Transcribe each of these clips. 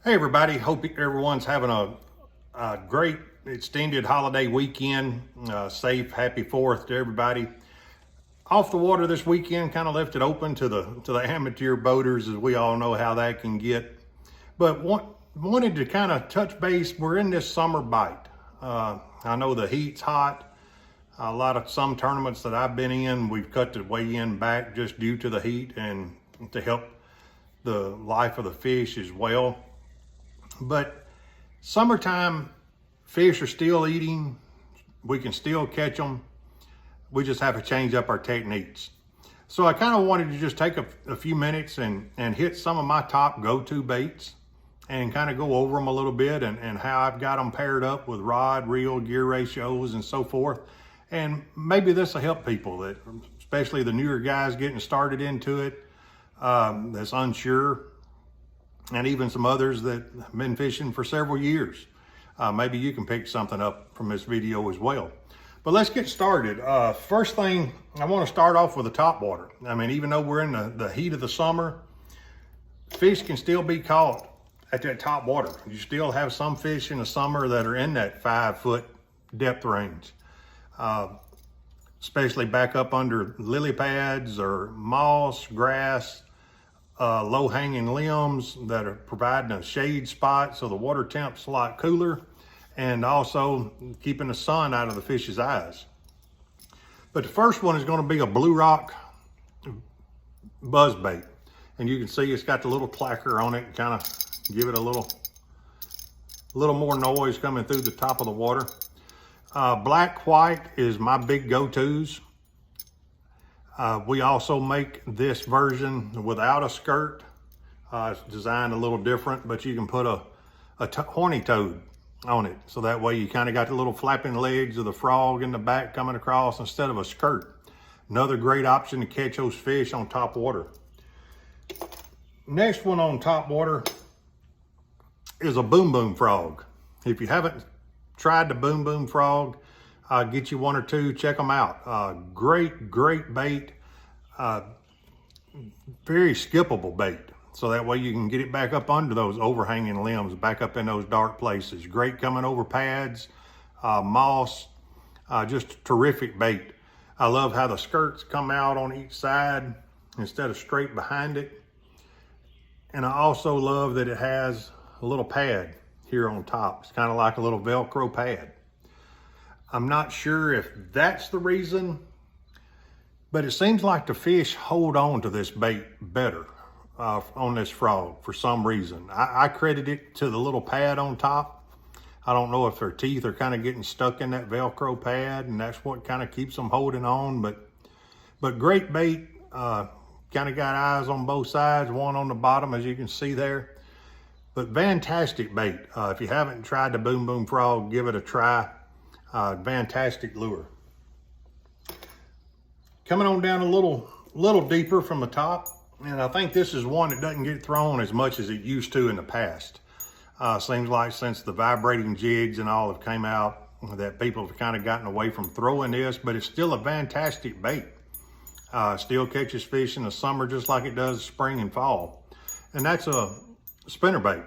Hey everybody, hope everyone's having a great extended holiday weekend. Safe, happy 4th to everybody. Off the water this weekend, kind of left it open to the amateur boaters, as we all know how that can get. But wanted to kind of touch base. We're in this summer bite. I know the heat's hot. A lot of some tournaments that I've been in, we've cut the weigh-in back just due to the heat and to help the life of the fish as well. But summertime, fish are still eating. We can still catch them. We just have to change up our techniques. So I kind of wanted to just take a few minutes and hit some of my top go-to baits and kind of go over them a little bit and how I've got them paired up with rod, reel, gear ratios, and so forth. And maybe this will help people, that, especially the newer guys getting started into it, that's unsure, and even some others that have been fishing for several years. Maybe you can pick something up from this video as well. But let's get started. First thing, I want to start off with the top water. I mean, even though we're in the heat of the summer, fish can still be caught at that top water. You still have some fish in the summer that are in that 5-foot depth range, especially back up under lily pads or moss, grass, low-hanging limbs that are providing a shade spot so the water temp's a lot cooler, and also keeping the sun out of the fish's eyes. But the first one is going to be a Blue Rock buzzbait, and you can see it's got the little clacker on it, kind of give it a little more noise coming through the top of the water. Black white is my big go-tos. We also make this version without a skirt. It's designed a little different, but you can put a horny toad on it. So that way you kind of got the little flapping legs of the frog in the back coming across instead of a skirt. Another great option to catch those fish on top water. Next one on top water is a boom boom frog. If you haven't tried the boom boom frog, get you one or two, check them out. Great bait, very skippable bait. So that way you can get it back up under those overhanging limbs, back up in those dark places. Great coming over pads, moss, just terrific bait. I love how the skirts come out on each side instead of straight behind it. And I also love that it has a little pad here on top. It's kind of like a little Velcro pad. I'm not sure if that's the reason, but it seems like the fish hold on to this bait better on this frog for some reason. I credit it to the little pad on top. I don't know if their teeth are kind of getting stuck in that Velcro pad and that's what kind of keeps them holding on, but great bait. Kind of got eyes on both sides, one on the bottom as you can see there. But fantastic bait. If you haven't tried the boom boom frog, give it a try. Fantastic lure. Coming on down a little deeper from the top, and I think this is one that doesn't get thrown as much as it used to in the past. Seems like since the vibrating jigs and all have came out, that people have kind of gotten away from throwing this, but it's still a fantastic bait. Still catches fish in the summer just like it does spring and fall. And that's a spinnerbait.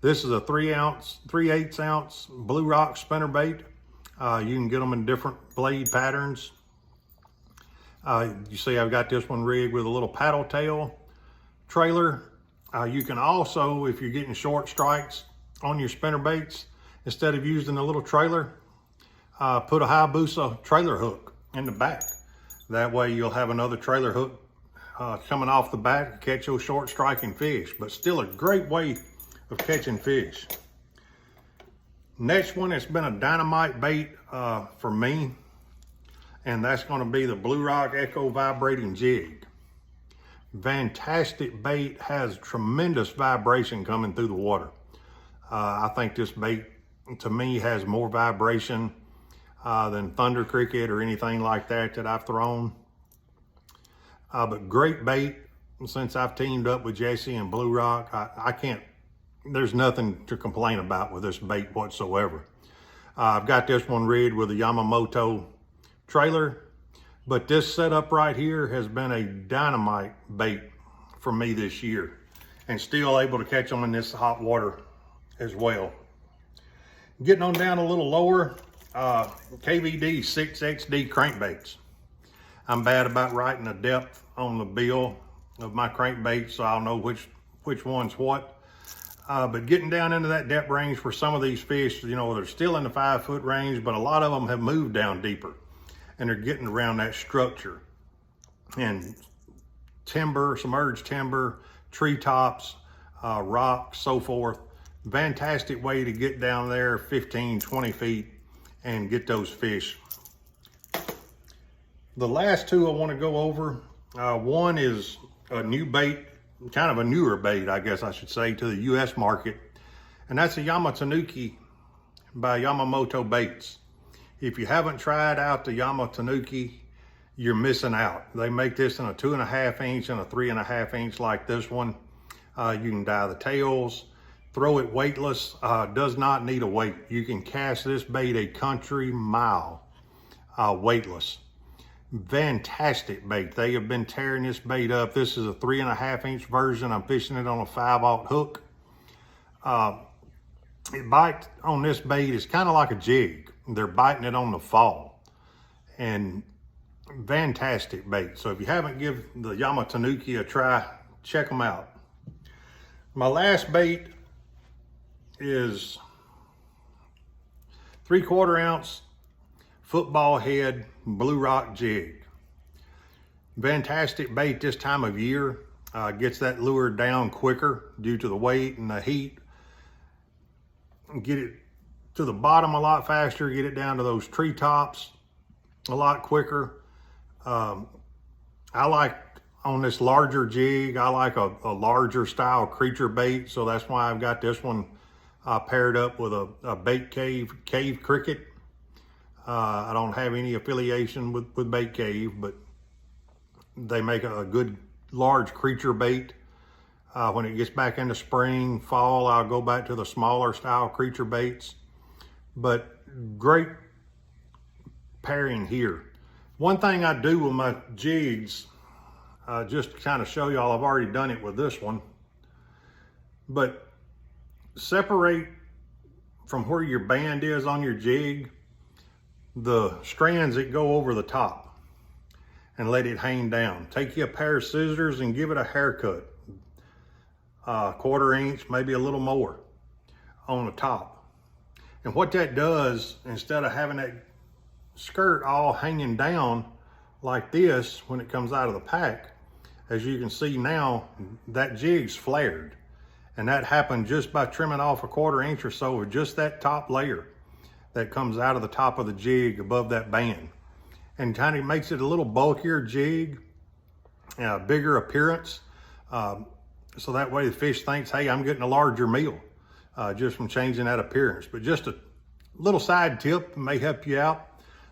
This is a 3/8 ounce Blue Rock spinnerbait. You can get them in different blade patterns. You see I've got this one rigged with a little paddle tail trailer. You can also, if you're getting short strikes on your spinnerbaits, instead of using a little trailer, put a Hayabusa trailer hook in the back. That way you'll have another trailer hook coming off the back to catch those short striking fish, but still a great way of catching fish. Next one, it's been a dynamite bait for me, and that's going to be the Blue Rock Echo Vibrating Jig. Fantastic bait, has tremendous vibration coming through the water. I think this bait, to me, has more vibration than Thunder Cricket or anything like that I've thrown. But great bait. Since I've teamed up with Jesse and Blue Rock, I can't, there's nothing to complain about with this bait whatsoever. I've got this one rigged with a Yamamoto trailer, but this setup right here has been a dynamite bait for me this year. and still able to catch them in this hot water as well. Getting on down a little lower, KVD 6XD crankbaits. I'm bad about writing a depth on the bill of my crankbaits, so I'll know which one's what. But getting down into that depth range for some of these fish, you know, they're still in the 5 foot range, but a lot of them have moved down deeper and they're getting around that structure. And timber, submerged timber, treetops, rocks, so forth. Fantastic way to get down there 15, 20 feet and get those fish. The last two I want to go over, one is a new bait, kind of a newer bait, I guess I should say, to the US market. And that's a Yamatanuki by Yamamoto Baits. If you haven't tried out the Yamatanuki, you're missing out. They make this in a 2.5 inch and a 3.5 inch like this one. You can dye the tails, throw it weightless, does not need a weight. You can cast this bait a country mile weightless. Fantastic bait. They have been tearing this bait up. This is a 3.5 inch version. I'm fishing it on a 5/0 hook. It bites on this bait is kind of like a jig. They're biting it on the fall. And fantastic bait. So if you haven't given the Yamatanuki a try, check them out. My last bait is 3/4 ounce football head blue rock jig. Fantastic bait this time of year. Gets that lure down quicker due to the weight and the heat. Get it to the bottom a lot faster, get it down to those treetops a lot quicker. I like on this larger jig, I like a larger style creature bait, so that's why I've got this one paired up with a Bait Cave Cricket. I don't have any affiliation with Bait Cave, but they make a good large creature bait. When it gets back into spring, fall, I'll go back to the smaller style creature baits. But great pairing here. One thing I do with my jigs, just to kind of show y'all, I've already done it with this one, but separate from where your band is on your jig, the strands that go over the top, and let it hang down. Take you a pair of scissors and give it a haircut. 1/4 inch, maybe a little more on the top. And what that does, instead of having that skirt all hanging down like this when it comes out of the pack, as you can see now, that jig's flared. And that happened just by trimming off 1/4 inch or so of just that top layer that comes out of the top of the jig above that band. And kind of makes it a little bulkier jig, bigger appearance. So that way the fish thinks, hey, I'm getting a larger meal just from changing that appearance. But just a little side tip may help you out,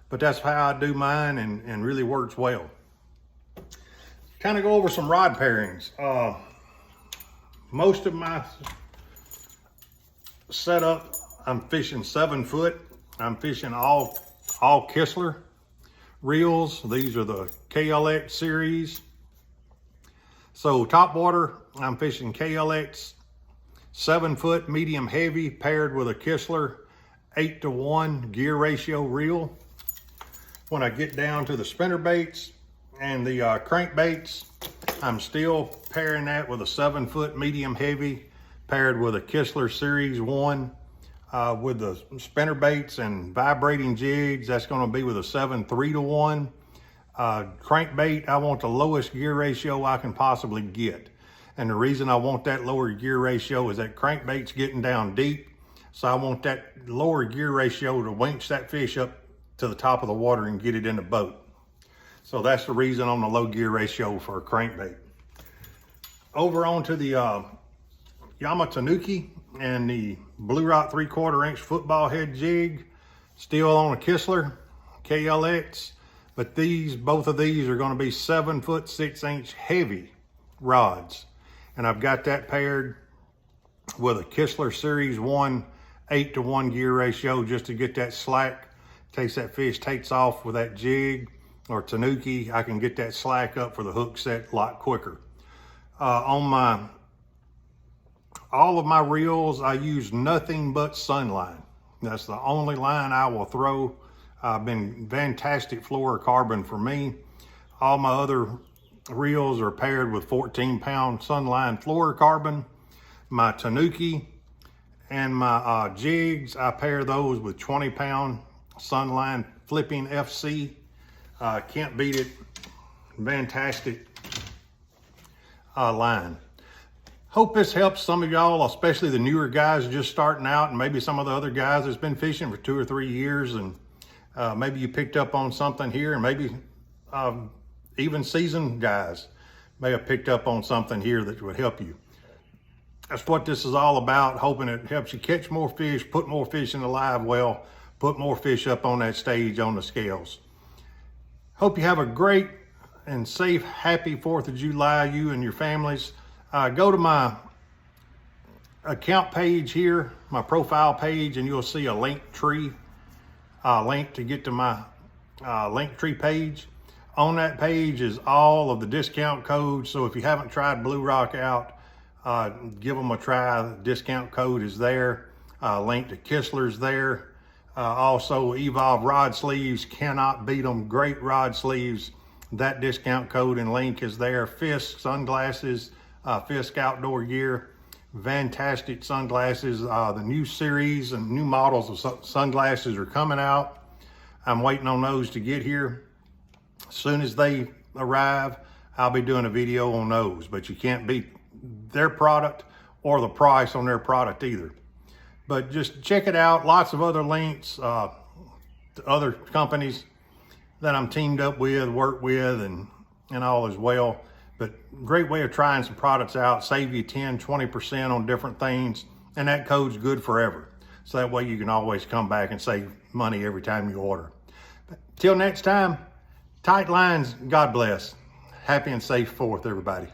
but that's how I do mine and really works well. Kind of go over some rod pairings. Most of my setup, I'm fishing 7 foot. I'm fishing all Kistler reels. These are the KLX series. So top water, I'm fishing KLX 7 foot medium heavy paired with a Kistler 8-to-1 gear ratio reel. When I get down to the spinner baits and the crankbaits, I'm still pairing that with a 7 foot medium heavy paired with a Kistler Series 1 with the spinner baits and vibrating jigs. That's going to be with a 7 3-to-1. Crankbait, I want the lowest gear ratio I can possibly get. And the reason I want that lower gear ratio is that crankbait's getting down deep. So I want that lower gear ratio to winch that fish up to the top of the water and get it in the boat. So that's the reason on the low gear ratio for a crankbait. Over onto the Yamatanuki and the Blue Rock 3/4 inch football head jig, still on a Kistler KLX, but both of these are going to be 7 foot 6 inch heavy rods. And I've got that paired with a Kistler Series 1 8-to-1 gear ratio just to get that slack. In case that fish takes off with that jig or Tanuki, I can get that slack up for the hook set a lot quicker. On my all of my reels, I use nothing but Sunline. That's the only line I will throw. Been fantastic fluorocarbon for me. All my other reels are paired with 14-pound Sunline fluorocarbon. My Tanuki and my jigs, I pair those with 20-pound Sunline Flipping FC. Can't beat it. Fantastic line. Hope this helps some of y'all, especially the newer guys just starting out, and maybe some of the other guys that's been fishing for 2 or 3 years, and maybe you picked up on something here, and maybe even seasoned guys may have picked up on something here that would help you. That's what this is all about, hoping it helps you catch more fish, put more fish in the live well, put more fish up on that stage on the scales. Hope you have a great and safe, happy 4th of July, you and your families. Go to my account page here, my profile page, and you'll see a link tree, link to get to my link tree page. On that page is all of the discount codes. So if you haven't tried Blue Rock out, give them a try. The discount code is there. Link to Kistler's there. Also, Evolve rod sleeves, cannot beat them. Great rod sleeves. That discount code and link is there. Fisk sunglasses, Fisk outdoor gear, fantastic sunglasses. The new series and new models of sunglasses are coming out. I'm waiting on those to get here. As soon as they arrive, I'll be doing a video on those, but you can't beat their product or the price on their product either. But just check it out. Lots of other links to other companies that I'm teamed up with, work with, and all as well. But great way of trying some products out, save you 10, 20% on different things, and that code's good forever. So that way you can always come back and save money every time you order. But till next time, tight lines, God bless. Happy and safe 4th, everybody.